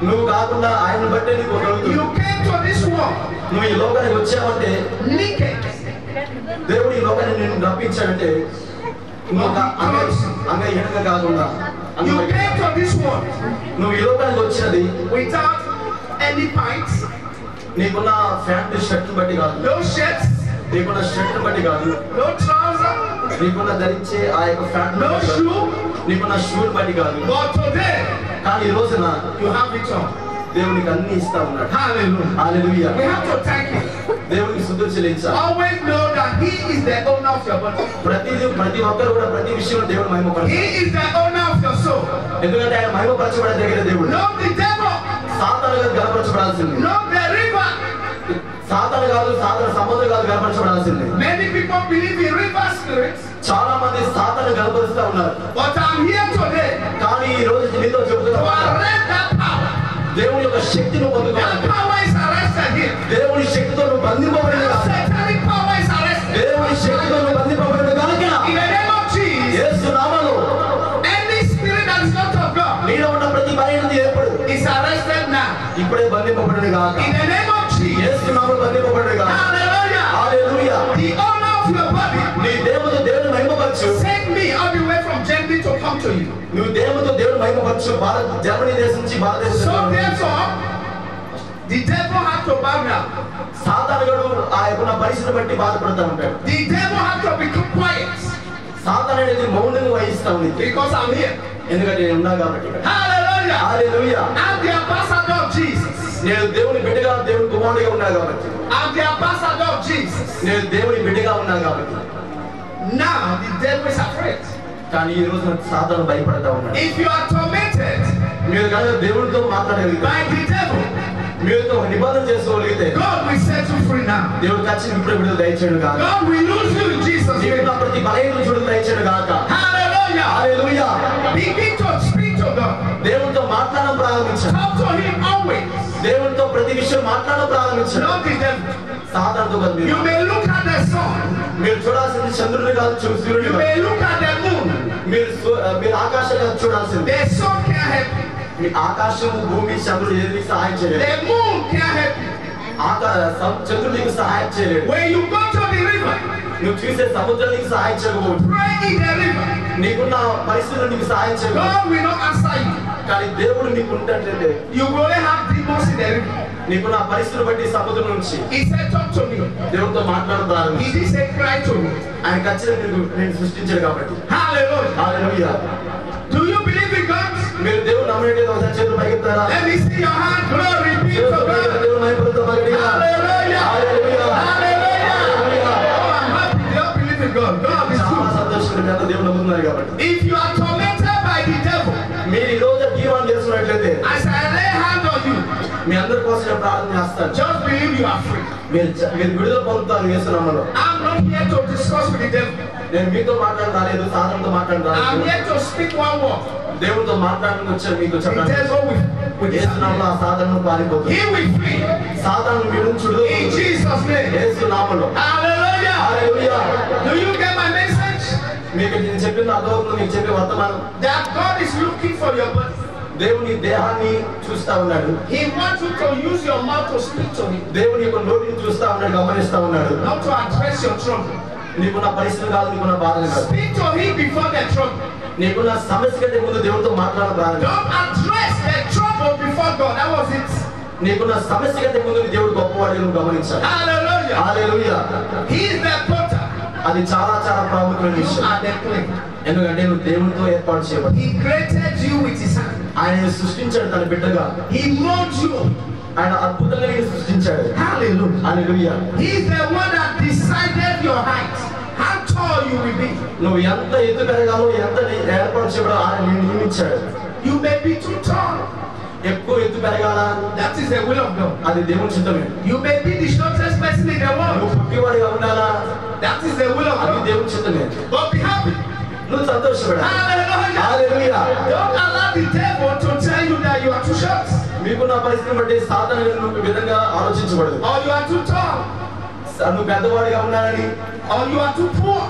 నువ్వు కాకుండా ఆయన బట్టే నీకు కలుగుతుంది. You came to this world నువ్వు ఈ లోకానికి వచ్చావంటే, naked. దేవుడు ఈ లోకాన్ని నిన్ను రప్పించాడంటే నువ్వు అంగహీనంగా కాకుండా. You came to this world నువ్వు ఈ లోకానికి వచ్చినది without any pants, నీకున్న ప్యాంటు షర్ట్ బట్టి కాదు, no shirts, నీకున్న షర్ట్ బట్టి కాదు, no trouser, నీకున్న ధరించే ఆ యొక్క ప్యాంట్ no shoe. నీకున్న షూర్ బట్టి కాదు. But today కానీ ఈ రోజున you have it all. దేవునికి అన్ని ఇస్తా ఉన్నాడు. Hallelujah. Hallelujah. We have to thank him. దేవునికి స్తుతులు చెల్లించాలి. Always know that he is the owner of your body. ప్రతి ఒక్కరు కూడా ప్రతి విషయంలో దేవుడు మహిమపరచాలి. He is the owner of your soul. ఎందుకంటే ఆయన మహిమపరచబడే దగ్గర దేవుడు. Not the devil. సాతాను గారు గణపరచబడాల్సింది. Not the river. సాతాను కాదు, సాతాను సముద్రం కాదు గణపరచబడాల్సింది. Many people believe in river spirits. చాలా మంది సాతాను గణపరుస్తూ ఉన్నారు. But I'm here today కానీ ఈ రోజు నీతో to చెబుతున్నా, arrest that power. దేవుని యొక్క శక్తిని పొందుకోవాలి. That power is arrested here. దేవుని శక్తితో నువ్వు బంధింపబడింది That కాదు. satanic power is arrested. దేవుని శక్తితో నువ్వు ఉండవచ్చు జర్మనీ దేశం నుంచి భారతదేశం. So therefore, the devil has to bow down. సాతానుడు ఆ యొక్క పరిస్థితిని బట్టి బాధపడుతూ ఉంటాడు. The devil has to become quiet. సాతాను అనేది మౌనంగా వహిస్తా ఉంది. Because I'm here. ఎందుకంటే నేను ఉన్నా కాబట్టి. Hallelujah. Hallelujah. I'm the ambassador of Jesus. నేను దేవుని బిడ్డగా దేవుని కుమారుడిగా ఉన్నా కాబట్టి. I'm the ambassador of Jesus. నేను దేవుని బిడ్డగా ఉన్నా కాబట్టి. Now the devil is afraid. కానీ ఈ రోజు సాతాను భయపడతా ఉన్నాడు. If you are tormented మీరు కనుక దేవునితో మాట్లాడగలిగితే, by the devil, మీరుతో ఒక నిబంధన చేసుకోగలిగితే, God will set you free now. దేవుడు ఖచ్చితంగా ఇప్పుడు విడుదల దయచేయడు కాక. God will lose you in Jesus' నీకు name. నా ప్రతి బలహీనతను విడుదల దయచేయడు కాక. Hallelujah. Hallelujah. Begin to speak to God. దేవునితో మాట్లాడడం ప్రారంభించండి. Talk to Him always. దేవునితో ప్రతి విషయం మాట్లాడడం ప్రారంభించండి. Not the devil. సాతానుతో కాదు. You may look at the sun. మీరు చూడాల్సింది చంద్రుడిని కాదు, సూర్యుడిని You కాదు. may look at the moon. మీరు ఆకాశం కాదు చూడాల్సింది. The sun can't help you. మీ ఆకాశము భూమి చంద్రుడు ఏది సహాయం చేయలేదు. The moon can't help you. చంద్రుడు నీకు సహాయం చేయలేడు. When you go to the river, నువ్వు చూసే సముద్రం నీకు సహాయం చేయకపోవచ్చు. pray in the river. నీకున్న పరిస్థితులు నీకు సహాయం చేయకపోవచ్చు. God will not answer you. కానీ దేవుడు నీకు ఉంటే You will only have demons in the river. నీకున్న పరిస్థితులు బట్టి సముద్రం నుంచి He said, talk to me. దేవుడితో మాట్లాడతారు. He did say, cry to me. ఆయన ఖచ్చితంగా నేను సృష్టించాడు కాబట్టి. Hallelujah. Hallelujah. Do you believe in God? మీరు దేవుడు నమ్మేది ఒకసారి చేతులు పైకెత్తారా? Let me see your hand. Glory be to God. దేవుడు మహిమతో మగడిగా. Hallelujah. Hallelujah. Hallelujah. Oh, I'm happy. You don't believe in God. God is చాలా good. సంతోషంగా అంతా దేవుడు నమ్ముతున్నారు కాబట్టి. If you are tormented by the devil, మీరు ఈ రోజు జీవనం చేస్తున్నట్లయితే as I lay hand on you, మీ అందరి కోసం నేను ప్రార్థన చేస్తాను. just believe you are free. మీరు విడుదల పొందుతారు యేసునామములో. I'm not here to discuss with the devil. నేను మీతో మాట్లాడడం రాలేదు, సాతానుతో మాట్లాడడం I'm రాలేదు. here to speak one word. దేవుడితో మాట్లాడడానికి వచ్చాను మీతో The చెప్పడానికి. devil will యేసునామములో ఆ సాతాను పారిపోతుంది. he will flee. సాతాను మీ నుంచి In విడుదల Jesus' name. యేసునామములో. Hallelujah. Hallelujah. Do you get my message? మీకు నేను చెప్పిన అర్థమవుతుంది. మీకు చెప్పే వర్తమానం That God is looking for your body. దేవుని దేహాన్ని చూస్తా ఉన్నాడు. He wants you to use your mouth to speak to him, దేవుని యొక్క నోటిని చూస్తా ఉన్నాడు, గమనిస్తా ఉన్నాడు. not to address your trouble. నీకున్న పరిస్థితులు కాదు, నీకున్న బాధలు కాదు. Speak to him before the trouble. నీకున్న సమస్య కంటే ముందు దేవుడితో మాట్లాడడం ప్రారంభించు. Don't address the trouble before God. That was it. నీకున్న సమస్య కంటే ముందు దేవుడు గొప్పవాడు నువ్వు గమనించాలి. Hallelujah. Hallelujah. He is the potter. అది చాలా చాలా ప్రాముఖ్యమైన You విషయం. are the clay. ఎందుకంటే నువ్వు దేవునితో ఏర్పాటు చేయబడి He created you with his hand. ఆయన సృష్టించాడు తన బిడ్డగా. He molded you. ఆయన అద్భుతంగా నేను సృష్టించాడు. Hallelujah. Hallelujah. He is the one that decided your height. How tall you will be. నువ్వు ఎంత ఎత్తు పెరగాలో ఎంత ఏర్పాటు చేయబడో ఆయన నేను నియమించాడు. You may be too tall. ఎక్కువ ఎత్తు పెరగాల, That is the will of God. అది దేవుని చిత్తమే. You may be the shortest person in the నువ్వు world. పుట్టివాడిగా ఉండాలా, That is the will of అది God. దేవుని చిత్తమే. But be happy. నువ్వు సంతోషపడాలి. Hallelujah. Hallelujah. Don't allow the devil to tell you that you are too short మీకున్న పరిస్థితిని బట్టి సాతాను నువ్వు ఈ విధంగా ఆలోచించబడదు. or you are too tall నువ్వు పెద్దవాడిగా ఉన్నానని, or you are too poor.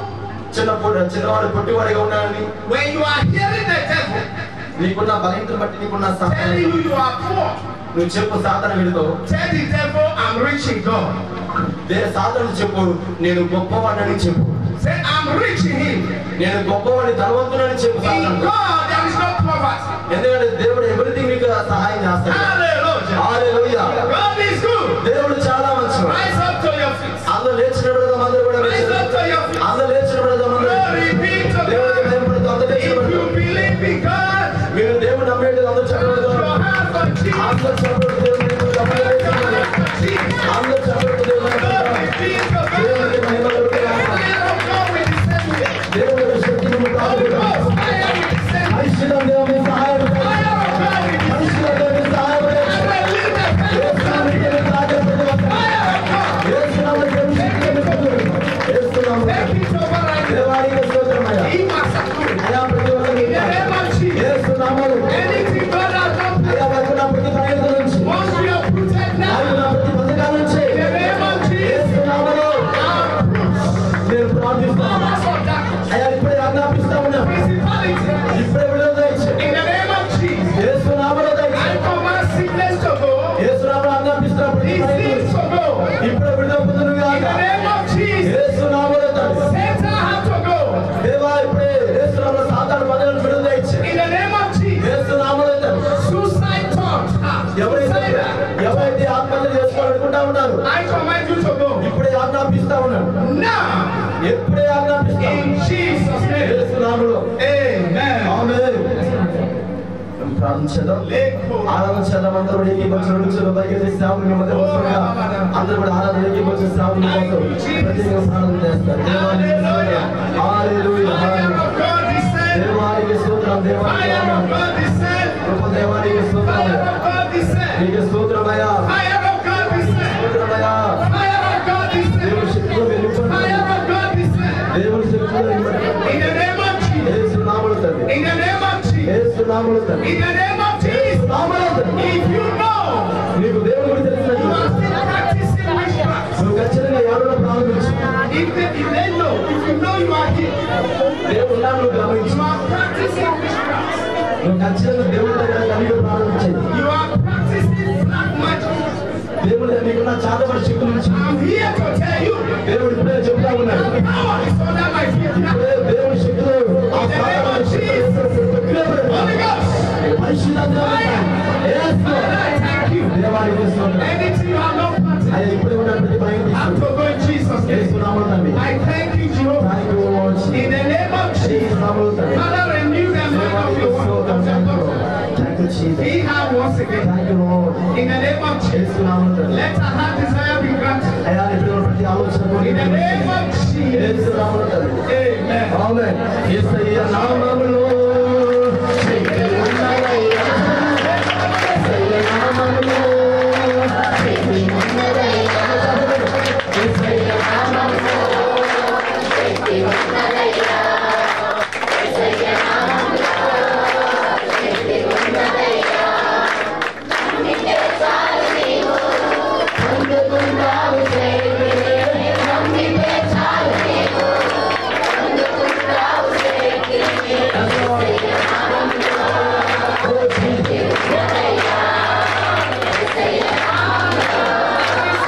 చిన్నవాడు పొట్టివాడిగా ఉన్నానని, When you are hearing the devil నీకున్న బలహీనతను బట్టి నీకున్న telling you you are poor, నువ్వు చెప్పు సాతాను విడుతో. tell the devil I'm rich in God. సాతాను చెప్పు నేను గొప్పవాడిని చెప్పు. Say I'm rich in him. నేను గొప్పవాడిని ధనవంతుడని చెప్పు In సాతాను. God there is no poverty. ఎందుకంటే దేవుడు ఎవ్రీథింగ్ నీకు సహాయం చేస్తాడు. Hallelujah. Hallelujah. God is good. దేవుడు చాలా మంచివాడు. Rise up to your feet. అందరూ లేచిన పెడదాం, అందరూ కూడా Rise up to your feet. అందరూ లేచిన పెడదాం. Glory be to దేవుడికి God. భయపడతాం, అందరూ లేచిన If పెడదాం. you believe in God, మీరు దేవుడు నమ్మేది అందరూ lift చెప్పగలరు. your hands for Jesus. అందరూ చెప్పగలరు. దేవుడిని Lift your నమ్మేది hands for Jesus. అందరూ చెప్పగలరు. దేవుడిని Glory be to God. దేవుడికి మహిమ కలుగుగాక. Fire of God with the same way. దేవుడి శక్తిని Holy కాపాడుగాక. Ghost, fire with the same way. పరిశుద్ధ దేవుని సహాయం చేయండి. Fire of God with the same way. పరిశుద్ధ దేవుని సహాయం చేయండి. Hallelujah. యేసు నామములో సహాయం చేయండి. Fire of ఉన్నారు. I command you to go. ఇప్పుడే ఆజ్ఞాపిస్తా ఉన్నాను. Now. ఎప్పుడే ఆజ్ఞాపిస్తా. In Jesus' name. యేసు నామములో. Amen. ఆమేన్. ప్రార్థించడం. ఆరాధించడం. అందరూ ఏకీభవించడం. బయటికి శ్రావణ మధ్య వస్తుండగా అందరూ కూడా ఆరాధన ఏకీభవించే శ్రావణ కోసం ప్రత్యేకంగా ప్రార్థన చేస్తారు. హల్లెలూయా. దేవానికి స్తోత్రం. దేవానికి కృప. దేవానికి స్తోత్రం. నీకు స్తోత్రమయ్యా. స్తోత్రమయ్యా. దేవుని శక్తిలో వెళ్ళిపోండి. దేవుని శక్తిలో వెళ్ళిపోండి. యేసు నామములో తండ్రి. యేసు నామములో తండ్రి. యేసు నామములో తండ్రి. నీకు దేవుని గురించి తెలిసినట్టు నువ్వు ఖచ్చితంగా ఎవరైనా ప్రారంభించు. దేవుడు ఉన్నాడు నువ్వు గమనించు. నువ్వు ఖచ్చితంగా దేవుడి దగ్గర కలిగి ప్రారంభించేది. దేవుడు నీకున్న చాదపడి శక్తి నుంచి దేవుడు ఇప్పుడే చెప్తా ఉన్నాడు. ఇప్పుడే దేవుడి శక్తులు ఆ చాదపడి శక్తులు దేవానికి ఇప్పుడే ఉన్నటువంటి భయం తీసుకున్నాము తండ్రి. In the name of Jesus, let our heart desire be granted. In the name of Jesus, amen. Amen. యేసయ్య నామములో శక్తి ఉన్నదయ్యా. యేసయ్య నామములో శక్తి ఉన్నదయ్యా. యేసయ్య నామములో శక్తి ఉన్నదయ్యా. యేసయ్య నామములో శక్తి ఉన్నదయ్యా. నమ్మితే చాలు నీవు పొందుకుంటావు దేవుడే. నమ్మితే చాలు నీవు పొందుకుంటావు దేవుడే. యేసయ్య నామములో శక్తి ఉన్నదయ్యా. యేసయ్య నామములో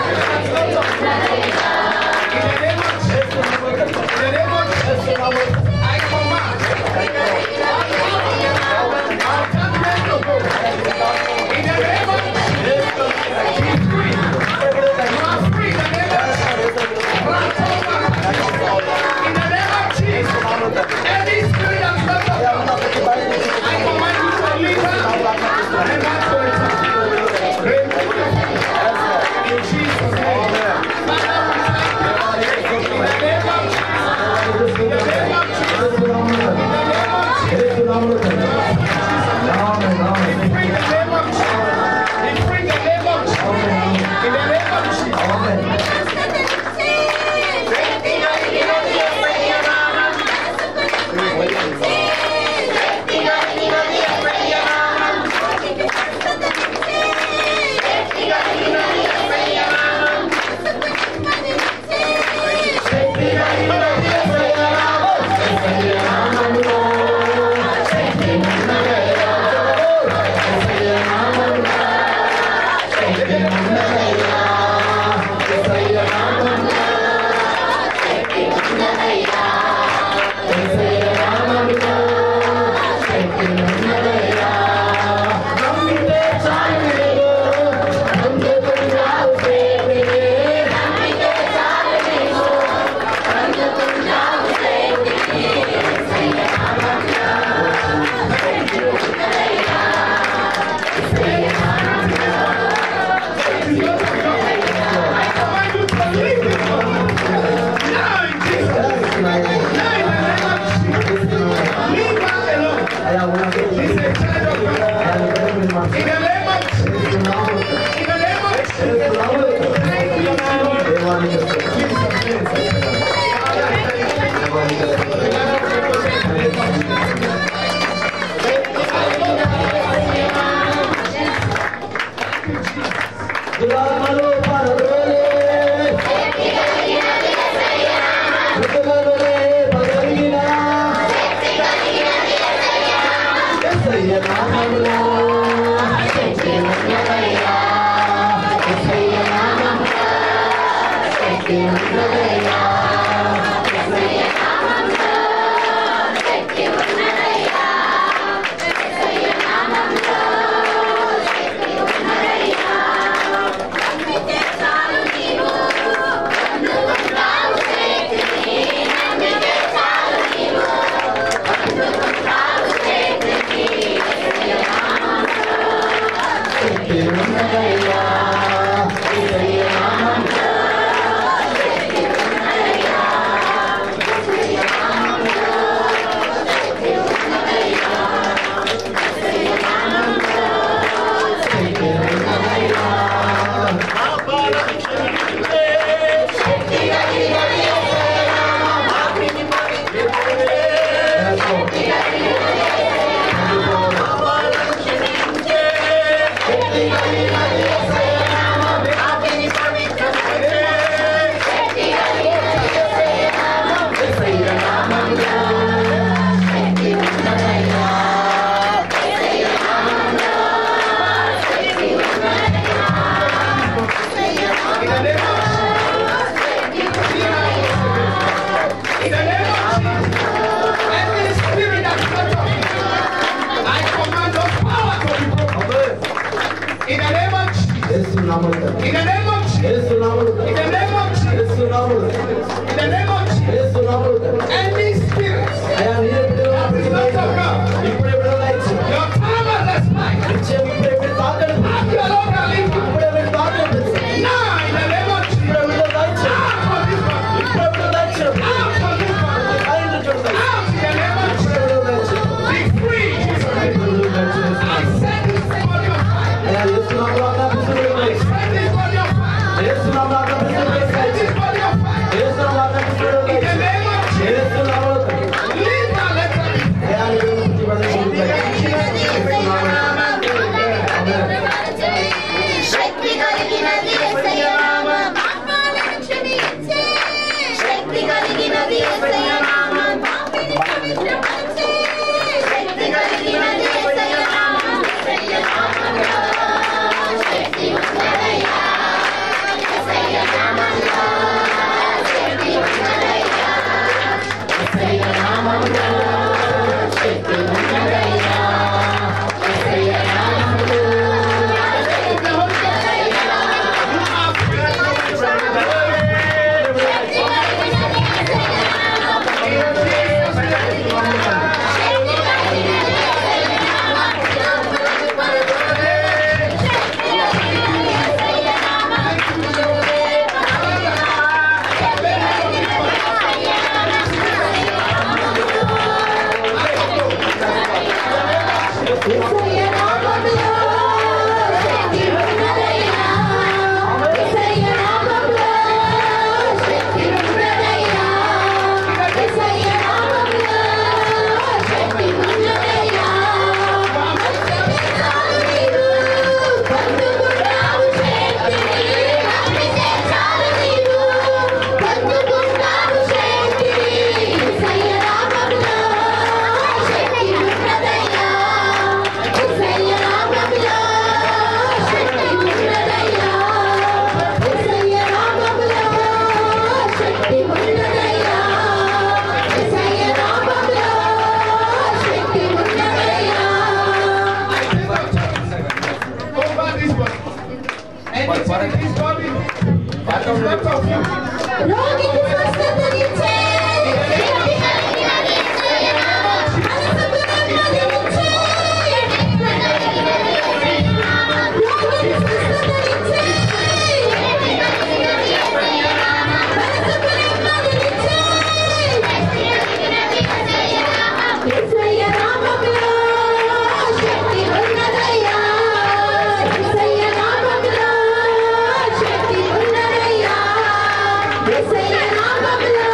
శక్తి ఉన్నదయ్యా. I command. In the name of be free. You are free. In the name of Jesus. Any spirit that is not of God, I command you to leave her and not to return. In Jesus' name. Father, we thank you. In the name of Jesus. In the name of Jesus. In the name of Jesus. We bring the name of Jesus. We bring the name of Jesus. In the name of Jesus. It's In the name of Jesus. యేసు నామములో In the name of Jesus. యేసు నామములో In the name of Jesus. యేసు నామములో Any spirit అయా నీ బిడ్డలు ఇప్పుడే విడుదలైచ్చు your time has expired. ఇప్పుడే తాకండి After your Lord can leave you. ఇప్పుడే తాకండి Now in the name of Jesus. ఇప్పుడే విడుదలైచ్చు Out for this one. ఇప్పుడే విడుదలైచ్చు Out for this one. ఆయన చూడండి Out in the name of Jesus. ఇప్పుడే విడుదలైచ్చు Be free. I set this body on fire. అయా యేసు నామములో ఆజ్ఞాపించండి Set this body on fire. యేసు నామములో ఆజ్ఞాపించండి Set this body on fire. యేసు నామములో ఆజ్ఞాపించండి In the name of Jesus. యేసు నామములో Leave that letter. అయా నీ గురించి విడుదలైచ్చు శక్తి కలిగినది యేసయ్య నామం పాపాలను క్షమించే శక్తి కలిగినది యేసయ్య నామం పాపిని పవిత్రపరిచే శక్తి కలిగినది యేసయ్య నామం యేసయ్య నామములో శక్తి ఉన్నదయ్యా యేసయ్య నామములో శక్తి ఉన్నదయ్యా యేసయ్య నామములో శక్తి ఉన్నదయ్యా యేసయ్య నామములో రోగికి స్వస్థతనిచ్చే శక్తి కలిగినది యేసయ్య నామం మనసుకు నెమ్మదినిచ్చే రోగికి స్వస్థతనిచ్చే శక్తి కలిగినది యేసయ్య నామం మనసుకు నెమ్మదినిచ్చే శక్తి కలిగినది యేసయ్య నామం యేసయ్య నామములో శక్తి ఉన్నదయ్యా యేసయ్య నామములో శక్తి ఉన్నదయ్యా యేసయ్య నామములో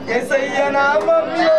యేసయ్య నామములో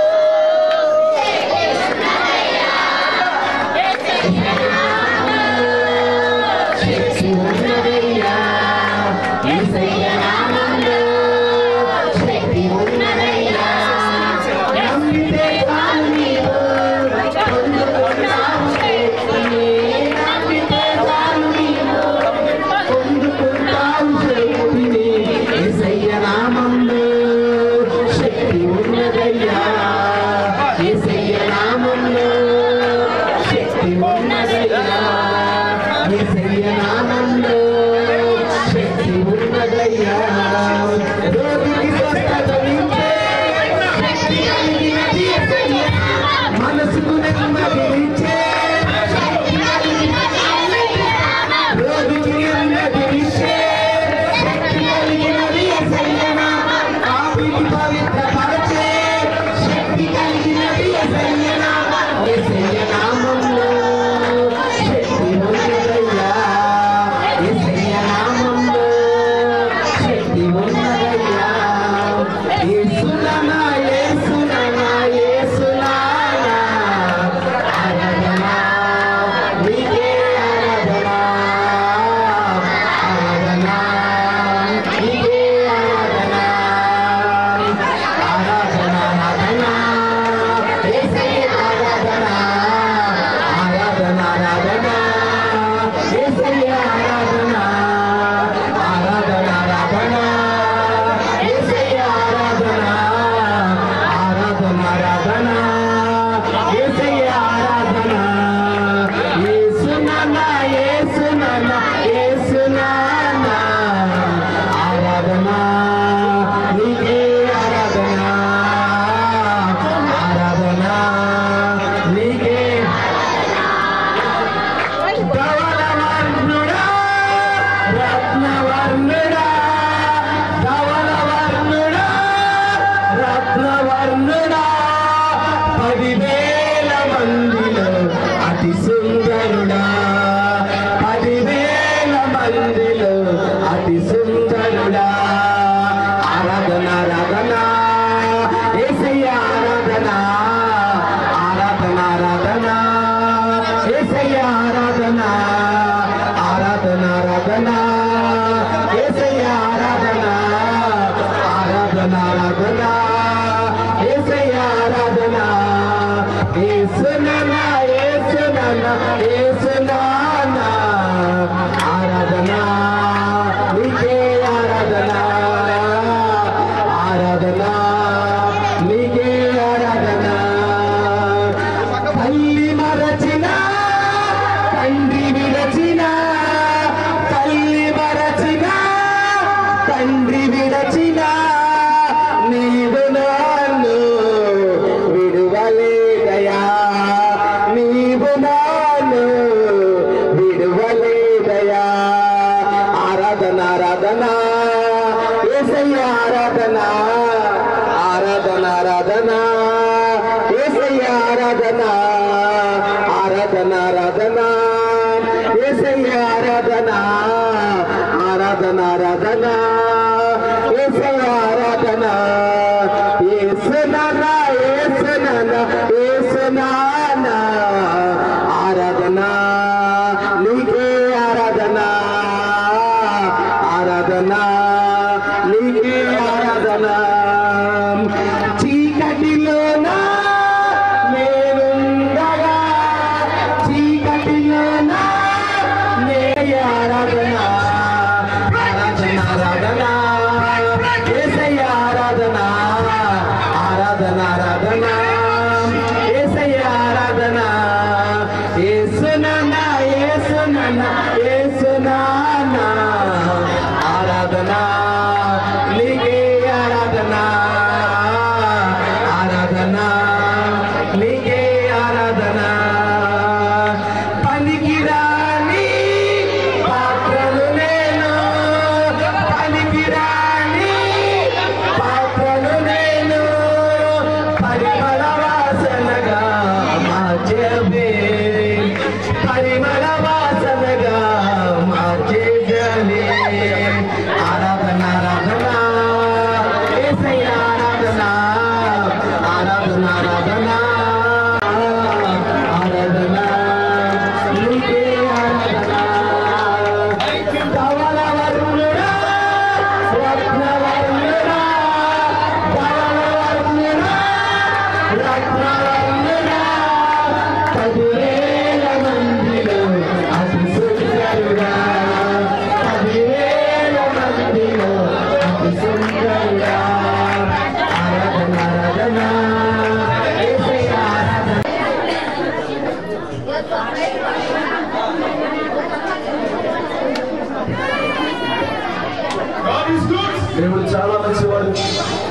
దేవుడు చాలా మంచివాడు.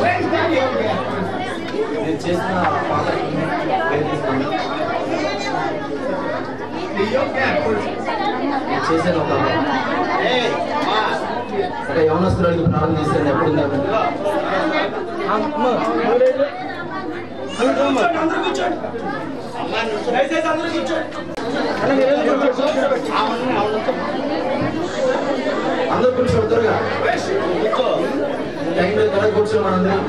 Where is that young girl? నేను చేసిన The young girl. నేను చేశాను ఒక యవనస్తురానికి ప్రారంభం చేశాను. ఎప్పుడు అందరూ కూర్చోడు త్వరగా టైం లేదు కదా కూర్చో మనందరం.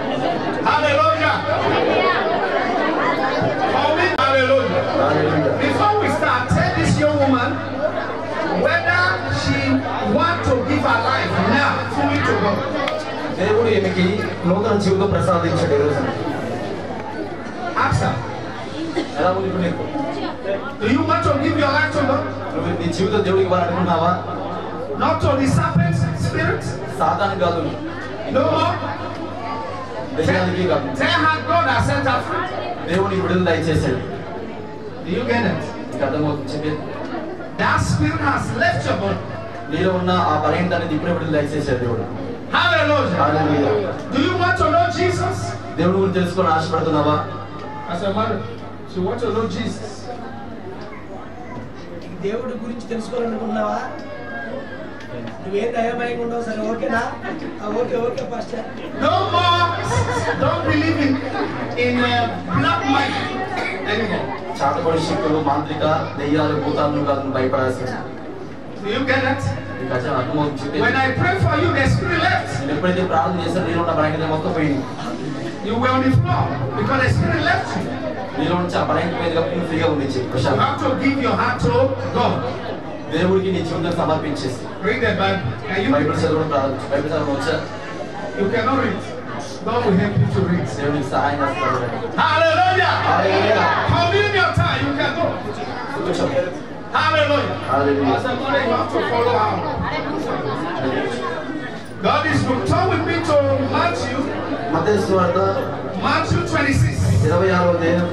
Hallelujah. Hallelujah. Before we start, tell this young woman whether she wants to give her life now fully to God. దేవుడు ఈమెకి నూతన జీవితం ప్రసాదించాడు. ఈరోజు Ask her. ఎలా ఉంది ఇప్పుడు నీకు? Do you want to give your life to God? నువ్వు నీ జీవితం దేవుడికి ఇవ్వాలనుకున్నావా? Not to the serpent spirit? సాతాను కాదు, No more. దయ్యానికి కాదు. Tell her God has set her free. దేవుడికి విడుదల దయచేశాడు. Do you get it? నీకు అర్థమవుతుంది చెప్పేది? That spirit has left your body. నీలో ఉన్న ఆ బలహీనత అనేది ఇప్పుడే విడుదల దయచేశాడు దేవుడు. Hallelujah. Hallelujah. Do you want to know Jesus? దేవుడు గురించి తెలుసుకొని ఆశపడుతున్నావా? As a mother, she wants to know Jesus. దేవుడి గురించి తెలుసుకోవాలనుకున్నావా? నువ్వేం దయమయంగా ఉండవు. సరే ఓకేనా? Okay okay pastor. No more. Don't believe in black magic anymore. చాతపడి శక్తులు, మాంత్రిక దెయ్యాలు, భూతాలను కాదు భయపడాల్సింది. Do you get it? నీకు అర్థం అర్థమవుతుంది చెప్పేది? When I pray for you, the spirit left. నేను ఎప్పుడైతే ప్రార్థన చేశానో నీలో ఉన్న బలహీనత మొత్తం పోయింది. You were on the floor because the spirit left you. నీలో నుంచి ఆ బలహీనత పోయింది కాబట్టి నువ్వు ఫ్రీగా ఉంది. You have to give your heart to God. దేవుడికి నీ జీవితం సమర్పించేసి Read the Bible. Can you Bible read? చదవడం ప్రారంభించు. బైబిల్ చదవడం వచ్చా? You cannot read. God will help you to read. దేవుడికి సహాయం చేస్తాడు. Hallelujah. Hallelujah. Communion time, you can go. కూర్చో. Hallelujah. Hallelujah. As a mother, you have to follow her. God is good. Turn with me to Matthew. మత్తయి సువార్త Matthew 26. 26వ అధ్యాయం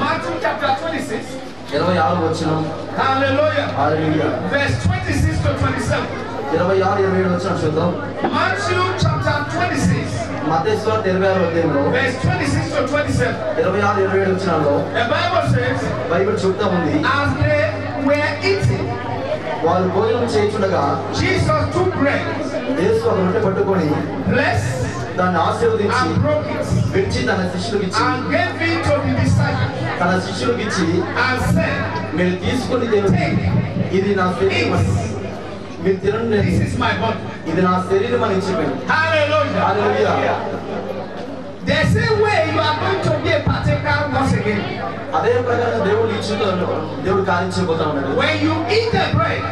Matthew chapter 26. 26వ వచనం. Hallelujah. హల్లెలూయా. Verse 26 to 27. 26, 27 వచనం చూద్దాం. Matthew chapter 26. మత్తయి సువార్త 26వ అధ్యాయంలో Verse 26 to 27. 26, 27 వచనాల్లో The Bible says, బైబిల్ చెప్తా ఉంది, as they were eating, వాళ్ళు భోజనం చేయించుండగా Jesus took bread, యేసు ఒక రొట్టె పట్టుకొని blessed, దాన్ని ఆశీర్వదించి and broke it, విడిచి తన శిష్యులకు ఇచ్చి and gave it to the disciples, తన శిష్యులకు ఇచ్చి and said, మీరు తీసుకుని దేవుని ఇది నా శరీరం అని మీరు తినండి, this is my body. ఇది నా శరీరం అని చెప్పాను. Hallelujah. Hallelujah. The same way you are going to be a partaker once again. అదే ప్రకారం దేవుడు ఇచ్చుతాడు, దేవుడు కార్యించబోతా ఉన్నాడు. When you eat the bread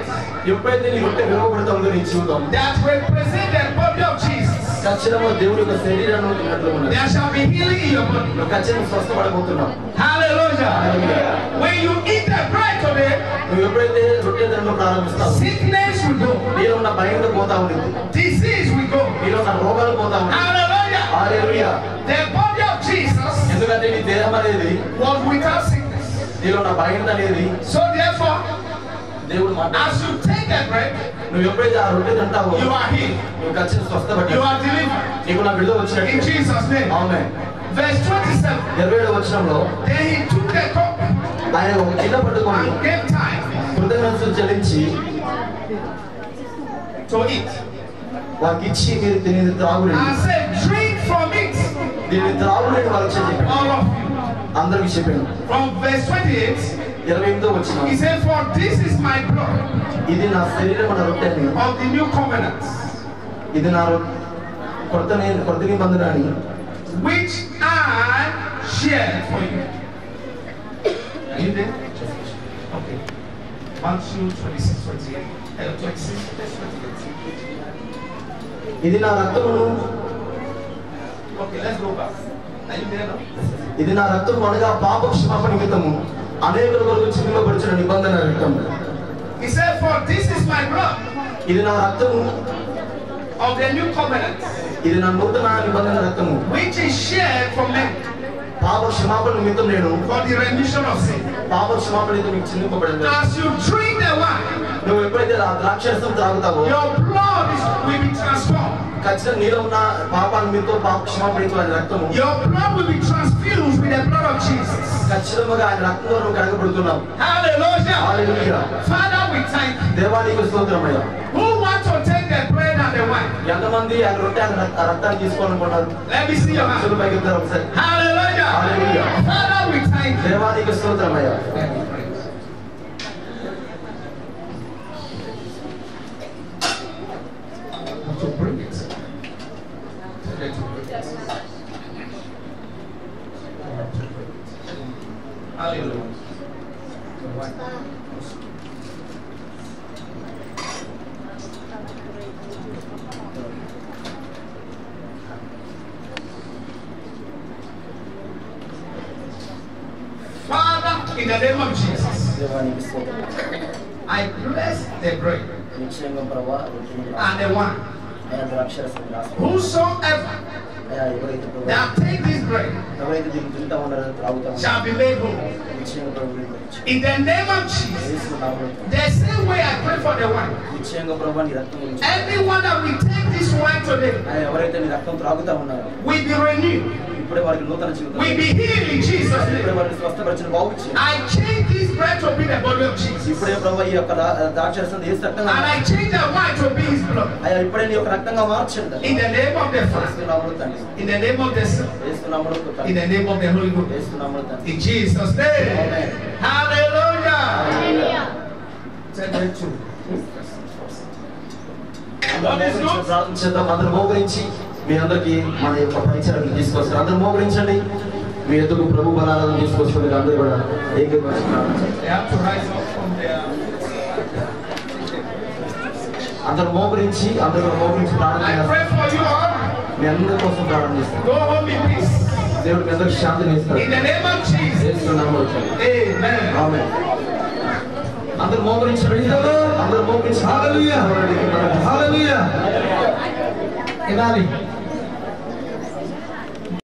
ఎప్పుడైతే నీ రొట్టె విరవబడతా ఉందో నీ జీవితం that represents the body of Jesus, ఖచ్చితంగా దేవుడి యొక్క శరీరాన్ని తిన్నట్లు ఉన్నది. there shall be healing in your body. నువ్వు ఖచ్చితంగా స్వస్థపడబోతున్నావు. Hallelujah. When you eat the bread today, నువ్వు ఎప్పుడైతే రొట్టె తినడం ప్రారంభిస్తావు sickness will go, నీలో ఉన్న భయం పోతా ఉంది, disease will go. నీలో ఉన్న రోగాలు పోతా ఉంది. Hallelujah. Hallelujah. The body of Jesus ఎందుకంటే నీ దేహం అనేది was without sickness. నీలో ఉన్న భయం అనేది So therefore, దేవుడు మాట. as you take the bread, నువ్వు ఎప్పుడైతే ఆ రొట్టె తింటావో you are healed. నువ్వు ఖచ్చితంగా స్వస్థపడ్డావు. You are delivered. నీకు నా విడుదల In వచ్చినట్టు. Jesus' name. ఆమేన్. Verse 27. 27వ వచనంలో Then he took the cup ఆయన ఒక గిన్నె పట్టుకొని and gave time కృతజ్ఞతలు చెల్లించి to eat. వారికి ఇచ్చి మీరు తినేది త్రాగులేండి, And said, drink from it, దీన్ని త్రాగులేండి వాళ్ళకి చెప్పాడు. all of you. అందరికి చెప్పాను. From verse 28, 28వ వచనం, he said, for this is my blood ఇది నా శరీరం అన్న రొట్టెని, of the new covenant, ఇది నా కొత్త నిబంధన అని, which I share for you. Are you there? Okay. Matthew 26, 28. 26, verse 28. ఇది నా రక్తమును, Okay, let's go back. Are you there now? ఇది నా రక్తము అనగా పాప క్షమాపణ నిమిత్తము అనేకుల కొరకు చిందింపబడిన నిబంధన రక్తం. He said, for this is my blood ఇది నా రక్తము, of the new covenant, ఇది నా నూతన నిబంధన రక్తము, which is shed for men పాప క్షమాపణ నిమిత్తం నేను for the remission of sin. పాప క్షమాపణ నిమిత్తం మీకు చిందింపబడింది. As you drink the wine, నువ్వు ఎప్పుడైతే ఆ ద్రాక్షరసం త్రాగుతావో your blood will be transformed. ఖచ్చితంగా నీలో ఉన్న పాపాల మీతో పాప క్షమాపణతో ఆయన రక్తము, Your blood will be transfused with the blood of Jesus. ఖచ్చితంగా ఆయన రక్తంలో నువ్వు కడగబడుతున్నావు. Hallelujah. Hallelujah. Father, we thank you. దేవానికి స్తోత్రమయ్యా. Who want to take the bread and the wine? ఎంతమంది ఆయన రొట్టె ఆ రక్తాన్ని తీసుకోవాలనుకున్నారు? Let me see your hand. చేతులు పైకి ఎత్తారు ఒకసారి. Hallelujah. Hallelujah. Father, we thank you. దేవానికి స్తోత్రమయ్యా. To bring it. Hallelujah. Father, in the name of Jesus, దేవానికి స్తోత్రం. I bless the bread నిశ్చయంగా ప్రభువా రొట్టెను and the wine. ఆయన ద్రాక్షరసం రాసుకో. Whosoever అయ్యా ఎవరైతే ప్రభువా that take this bread ఎవరైతే దీన్ని తింటా ఉన్నారో త్రాగుతా ఉన్నారో shall be made whole. నిశ్చయంగా ప్రభువు గురించి In the name of Jesus, యేసు నామములో the same way I pray for the wine. నిశ్చయంగా ప్రభువా నీ రక్తం గురించి Anyone that will take this wine today అయ్యా ఎవరైతే నీ రక్తం త్రాగుతా ఉన్నారో will be renewed, ఇప్పుడే వారికి నూతన జీవితం, will be healed in Jesus' ఇప్పుడే name. వారిని స్వస్థపరిచిన బాగుంచి I change this bread to be the body of Jesus. ఇప్పుడే ప్రభువా ఈ యొక్క ద్రాక్షరసం యేసు రక్తంగా And I change the wine to be his blood. అయ్యా ఇప్పుడే నీ యొక్క రక్తంగా మార్చండి. In the name of the Father, యేసు నామములో తండ్రి, in the name of the Son, యేసు నామములో in తండ్రి, the name of the Holy Ghost. యేసు నామములో తండ్రి. In Jesus' name. Amen. Hallelujah. Hallelujah. Take it to. ప్రార్థన చేద్దాం. అందరూ మోకరించి మీ అందరికి మన యొక్క పరిచయాన్ని తీసుకొస్తారు. అందరూ మోకరించండి. మీ ఎదుగు ప్రభు బలాలను తీసుకొస్తారు. అందరూ కూడా ఏకీభవించి ప్రార్థన చేయండి. They have to rise up from their. అందరూ మోకరించి ప్రార్థన I చేస్తారు. pray for you all. మీ అందరి కోసం ప్రార్థన చేస్తారు. Go home in peace. దేవుడు మీ అందరికి శాంతిని ఇస్తారు. In the name of Jesus. యేసు నామములో తండ్రి. Amen. ఆమేన్. అందరూ మోకరించండి. అందరూ మోకరించి హల్లెలూయా. హల్లెలూయా. వినాలి.